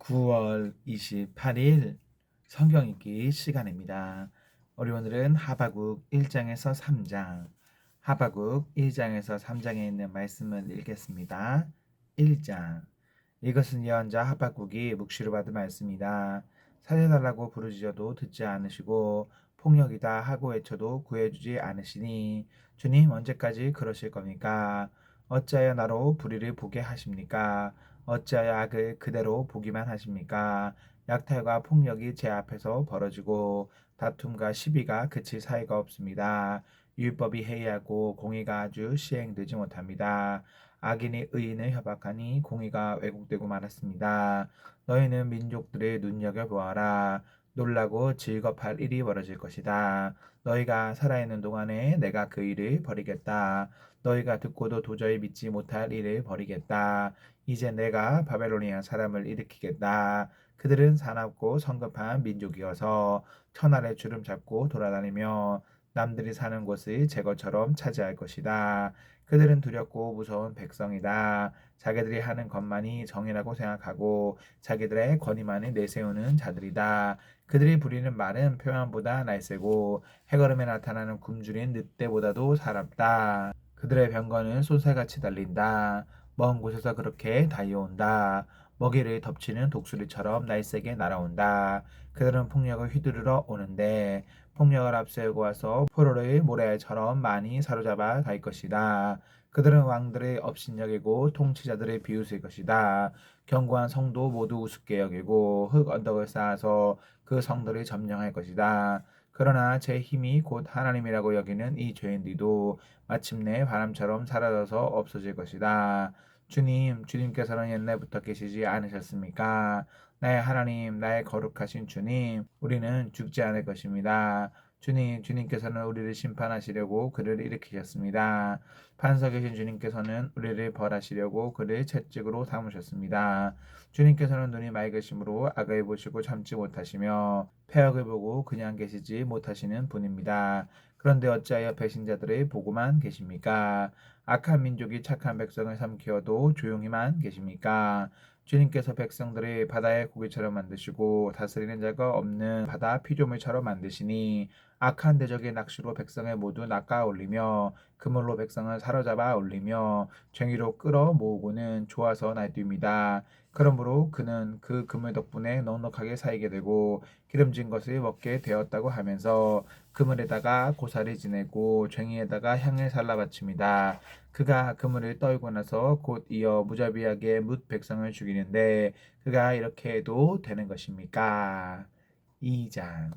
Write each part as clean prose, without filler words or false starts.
9월 28일 성경 읽기 시간입니다. 우리 오늘은 하박국 1장에서 3장, 하박국 1장에서 3장에 있는 말씀을 읽겠습니다. 1장. 이것은 예언자 하박국이 묵시로 받은 말씀이다. 살려달라고 부르짖어도 듣지 않으시고 폭력이다 하고 외쳐도 구해주지 않으시니 주님 언제까지 그러실 겁니까? 어찌하여 나로 불의를 보게 하십니까? 어찌하여 악을 그대로 보기만 하십니까? 약탈과 폭력이 제 앞에서 벌어지고 다툼과 시비가 그칠 사이가 없습니다. 율법이 해이하고 공의가 아주 시행되지 못합니다. 악인이 의인을 협박하니 공의가 왜곡되고 말았습니다. 너희는 민족들을 눈여겨보아라. 놀라고 즐겁할 일이 벌어질 것이다. 너희가 살아있는 동안에 내가 그 일을 벌이겠다. 너희가 듣고도 도저히 믿지 못할 일을 벌이겠다. 이제 내가 바벨로니아 사람을 일으키겠다. 그들은 사납고 성급한 민족이어서 천하를 주름 잡고 돌아다니며 남들이 사는 곳을 제것처럼 차지할 것이다. 그들은 두렵고 무서운 백성이다. 자기들이 하는 것만이 정의라고 생각하고 자기들의 권위만을 내세우는 자들이다. 그들이 부리는 말은 표면보다 날쌔고 해걸음에 나타나는 굶주린 늑대보다도 사납다. 그들의 병거는 쏜살같이 달린다. 먼 곳에서 그렇게 달려온다. 먹이를 덮치는 독수리처럼 날쌔게 날아온다. 그들은 폭력을 휘두르러 오는데 폭력을 앞세우고 와서 포로를 모래알처럼 많이 사로잡아 갈 것이다. 그들은 왕들을 업신여기고 통치자들을 비웃을 것이다. 견고한 성도 모두 우습게 여기고 흙 언덕을 쌓아서 그 성들을 점령할 것이다. 그러나 제 힘이 곧 하나님이라고 여기는 이 죄인들도 마침내 바람처럼 사라져서 없어질 것이다. 주님께서는 옛날부터 계시지 않으셨습니까? 나의 하나님, 나의 거룩하신 주님, 우리는 죽지 않을 것입니다. 주님께서는 우리를 심판하시려고 그를 일으키셨습니다. 판석에 계신 주님께서는 우리를 벌하시려고 그를 채찍으로 삼으셨습니다. 주님께서는 눈이 맑으심으로 악을 보시고 참지 못하시며 패역을 보고 그냥 계시지 못하시는 분입니다. 그런데 어찌하여 배신자들을 보고만 계십니까? 악한 민족이 착한 백성을 삼키어도 조용히만 계십니까? 주님께서 백성들을 바다의 고기처럼 만드시고 다스리는 자가 없는 바다 피조물처럼 만드시니 악한 대적의 낚시로 백성을 모두 낚아 올리며 그물로 백성을 사로잡아 올리며 쟁이로 끌어 모으고는 좋아서 날뛰입니다. 그러므로 그는 그 그물 덕분에 넉넉하게 살게 되고 기름진 것을 먹게 되었다고 하면서 그물에다가 고사를 지내고 쟁이에다가 향을 살라 바칩니다. 그가 그물을 떨고 나서 곧 이어 무자비하게 뭇 백성을 죽이는데 그가 이렇게 해도 되는 것입니까? 2장.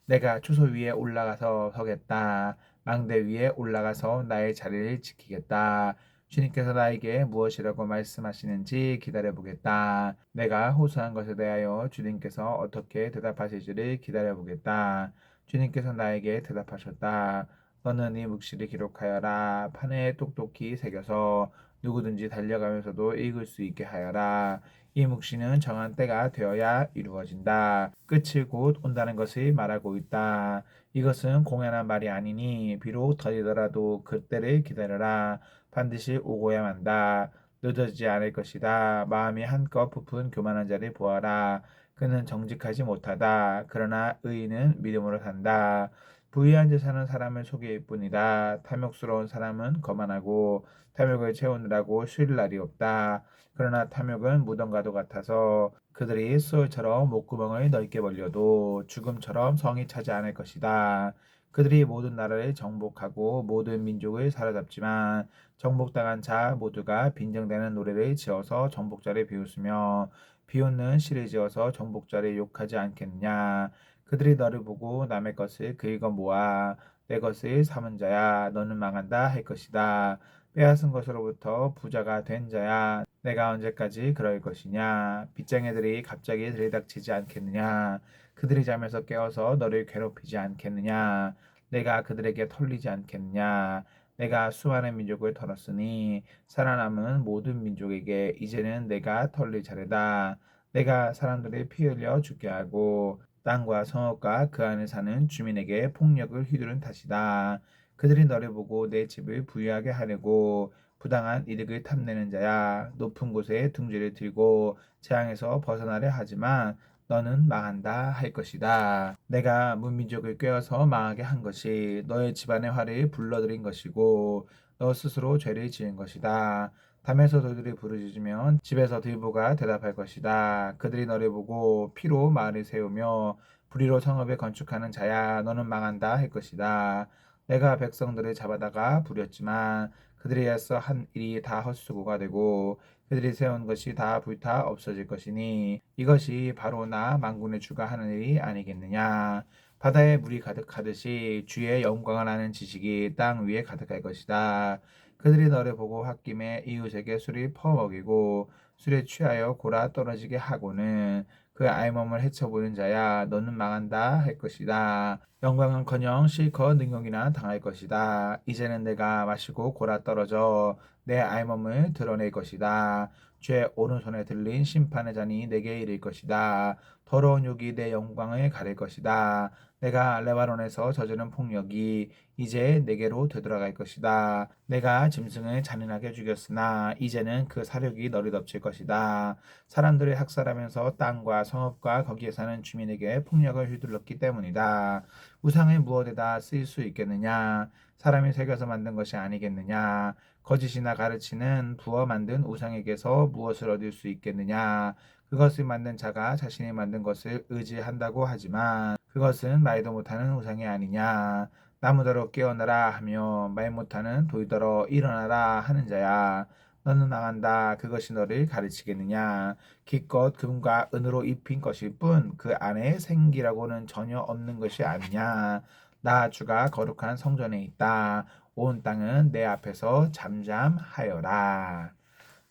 내가 추소 위에 올라가서 서겠다. 망대 위에 올라가서 나의 자리를 지키겠다. 주님께서 나에게 무엇이라고 말씀하시는지 기다려보겠다. 내가 호소한 것에 대하여 주님께서 어떻게 대답하실지를 기다려보겠다. 주님께서 나에게 대답하셨다. 너는 이 묵시를 기록하여라. 판에 똑똑히 새겨서 누구든지 달려가면서도 읽을 수 있게 하여라. 이 묵시는 정한 때가 되어야 이루어진다. 끝이 곧 온다는 것을 말하고 있다. 이것은 공연한 말이 아니니 비록 더디더라도 그때를 기다려라. 반드시 오고야 만다. 늦어지지 않을 것이다. 마음이 한껏 부푼 교만한 자를 보아라. 그는 정직하지 못하다. 그러나 의인은 믿음으로 산다. 부유한 데 사는 사람을 속일 뿐이다. 탐욕스러운 사람은 거만하고 탐욕을 채우느라고 쉴 날이 없다. 그러나 탐욕은 무덤과도 같아서 그들이 수월처럼 목구멍을 넓게 벌려도 죽음처럼 성이 차지 않을 것이다. 그들이 모든 나라를 정복하고 모든 민족을 사로잡지만 정복당한 자 모두가 빈정대는 노래를 지어서 정복자를 비웃으며 비웃는 시를 지어서 정복자를 욕하지 않겠느냐. 그들이 너를 보고 남의 것을 긁어 모아 내 것을 삼은 자야 너는 망한다 할 것이다. 빼앗은 것으로부터 부자가 된 자야 내가 언제까지 그럴 것이냐. 빗장애들이 갑자기 들이닥치지 않겠느냐. 그들이 잠에서 깨어서 너를 괴롭히지 않겠느냐. 내가 그들에게 털리지 않겠느냐. 내가 수많은 민족을 털었으니 살아남은 모든 민족에게 이제는 내가 털릴 차례다. 내가 사람들을 피 흘려 죽게 하고 땅과 성읍과 그 안에 사는 주민에게 폭력을 휘두른 탓이다. 그들이 너를 보고 내 집을 부유하게 하려고 부당한 이득을 탐내는 자야. 높은 곳에 둥지를 들고 재앙에서 벗어나려 하지만 너는 망한다 할 것이다. 내가 문민족을 꾀어서 망하게 한 것이 너의 집안의 화를 불러들인 것이고 너 스스로 죄를 지은 것이다. 담에서 돌들이 부르짖으면 집에서 들보가 대답할 것이다. 그들이 너를 보고 피로 마을을 세우며 불의로 성읍을 건축하는 자야 너는 망한다 할 것이다. 내가 백성들을 잡아다가 부렸지만 그들이 애써 한 일이 다 헛수고가 되고 그들이 세운 것이 다 불타 없어질 것이니 이것이 바로 나 만군의 주가 하는 일이 아니겠느냐. 바다에 물이 가득하듯이 주의 영광을 아는 지식이 땅 위에 가득할 것이다. 그들이 너를 보고 홧김에 이웃에게 술을 퍼먹이고 술에 취하여 골아 떨어지게 하고는 그 알몸을 헤쳐보는 자야 너는 망한다 할 것이다. 영광은커녕 실컷 능욕이나 당할 것이다. 이제는 내가 마시고 골아 떨어져 내 알몸을 드러낼 것이다. 죄 오른손에 들린 심판의 잔이 내게 이를 것이다. 더러운 욕이 내 영광을 가릴 것이다. 내가 레바논에서 저지른 폭력이 이제 내게로 되돌아갈 것이다. 내가 짐승을 잔인하게 죽였으나 이제는 그 사륙이 너를 덮칠 것이다. 사람들을 학살하면서 땅과 성읍과 거기에 사는 주민에게 폭력을 휘둘렀기 때문이다. 우상을 무엇에다 쓸 수 있겠느냐? 사람이 새겨서 만든 것이 아니겠느냐? 거짓이나 가르치는 부어 만든 우상에게서 무엇을 얻을 수 있겠느냐? 그것을 만든 자가 자신이 만든 것을 의지한다고 하지만 그것은 말도 못하는 우상이 아니냐? 나무더러 깨어나라 하며 말 못하는 돌더러 일어나라 하는 자야. 너는 망한다. 그것이 너를 가르치겠느냐? 기껏 금과 은으로 입힌 것일 뿐 그 안에 생기라고는 전혀 없는 것이 아니냐? 나 주가 거룩한 성전에 있다. 온 땅은 내 앞에서 잠잠하여라.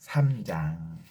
3장.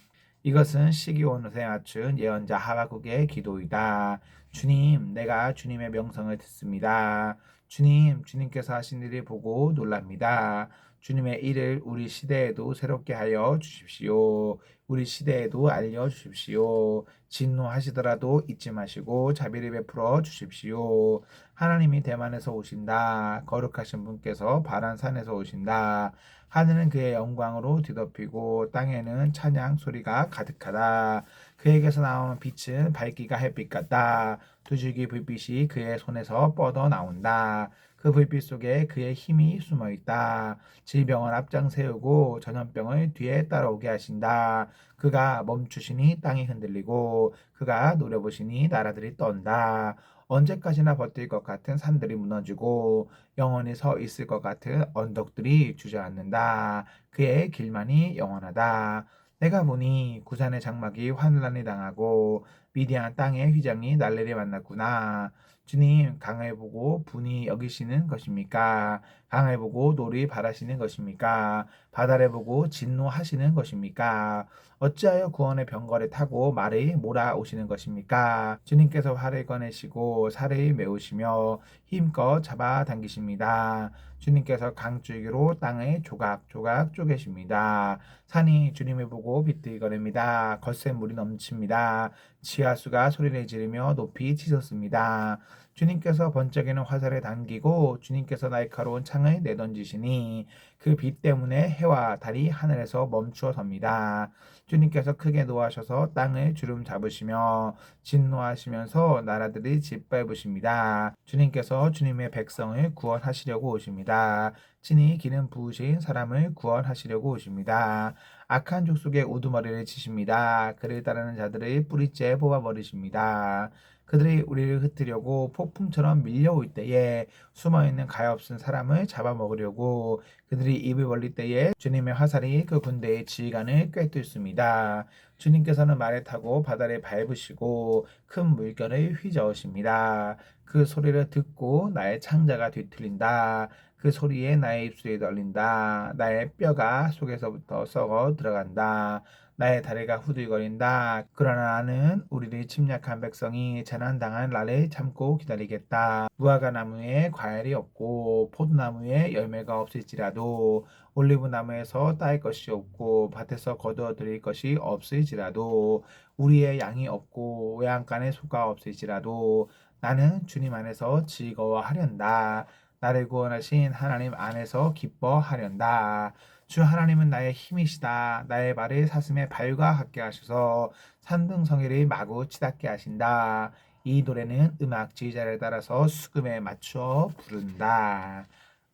이것은 시기 온 옷에 맞춘 예언자 하박국의 기도이다. 주님, 내가 주님의 명성을 듣습니다. 주님, 주님께서 하신 일을 보고 놀랍니다. 주님의 일을 우리 시대에도 새롭게 하여 주십시오. 우리 시대에도 알려 주십시오. 진노하시더라도 잊지 마시고 자비를 베풀어 주십시오. 하나님이 대만에서 오신다. 거룩하신 분께서 바란산에서 오신다. 하늘은 그의 영광으로 뒤덮이고 땅에는 찬양 소리가 가득하다. 그에게서 나오는 빛은 밝기가 햇빛 같다. 두 줄기 불빛이 그의 손에서 뻗어 나온다. 그 불빛 속에 그의 힘이 숨어 있다. 질병을 앞장 세우고 전염병을 뒤에 따라오게 하신다. 그가 멈추시니 땅이 흔들리고 그가 노려보시니 나라들이 떤다. 언제까지나 버틸 것 같은 산들이 무너지고 영원히 서 있을 것 같은 언덕들이 주저앉는다. 그의 길만이 영원하다. 내가 보니 구산의 장막이 환란이 당하고 미디안 땅의 휘장이 날레리 만났구나. 주님, 강을 보고 분이 여기시는 것입니까? 강을 보고 놀이 바라시는 것입니까? 바다를 보고 진노하시는 것입니까? 어찌하여 구원의 병거를 타고 말을 몰아오시는 것입니까? 주님께서 활을 꺼내시고 살을 메우시며 힘껏 잡아당기십니다. 주님께서 강줄기로 땅을 조각조각 쪼개십니다. 산이 주님을 보고 비틀거립니다. 거센 물이 넘칩니다. 지하수가 소리를 지르며 높이 치솟습니다. 주님께서 번쩍이는 화살을 당기고 주님께서 날카로운 창을 내던지시니 그 빛 때문에 해와 달이 하늘에서 멈추어 섭니다. 주님께서 크게 노하셔서 땅을 주름 잡으시며 진노하시면서 나라들이 짓밟으십니다. 주님께서 주님의 백성을 구원하시려고 오십니다. 친히 기름 부으신 사람을 구원하시려고 오십니다. 악한 족속의 우두머리를 치십니다. 그를 따르는 자들을 뿌리째 뽑아버리십니다. 그들이 우리를 흩으려고 폭풍처럼 밀려올 때에 숨어있는 가엾은 사람을 잡아먹으려고 그들이 입을 벌릴 때에 주님의 화살이 그 군대의 지휘관을 꿰뚫습니다. 주님께서는 말을 타고 바다를 밟으시고 큰 물결을 휘저으십니다. 그 소리를 듣고 나의 창자가 뒤틀린다. 그 소리에 나의 입술이 떨린다. 나의 뼈가 속에서부터 썩어 들어간다. 나의 다리가 후들거린다. 그러나 나는 우리를 침략한 백성이 재난당한 날을 참고 기다리겠다. 무화과 나무에 과일이 없고 포도나무에 열매가 없을지라도 올리브 나무에서 딸 것이 없고 밭에서 거두어 들일 것이 없을지라도 우리의 양이 없고 외양간에 소가 없을지라도 나는 주님 안에서 즐거워하련다. 나를 구원하신 하나님 안에서 기뻐하련다. 주 하나님은 나의 힘이시다. 나의 발을 사슴의 발과 같게 하셔서 산등성이를 마구 치닫게 하신다. 이 노래는 음악 지휘자를 따라서 수금에 맞추어 부른다.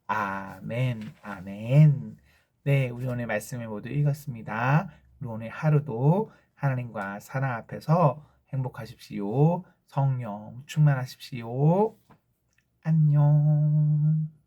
아멘, 아멘. 네, 우리 오늘 말씀을 모두 읽었습니다. 우리 오늘 하루도 하나님과 사랑 앞에서 행복하십시오. 성령 충만하십시오. 안녕.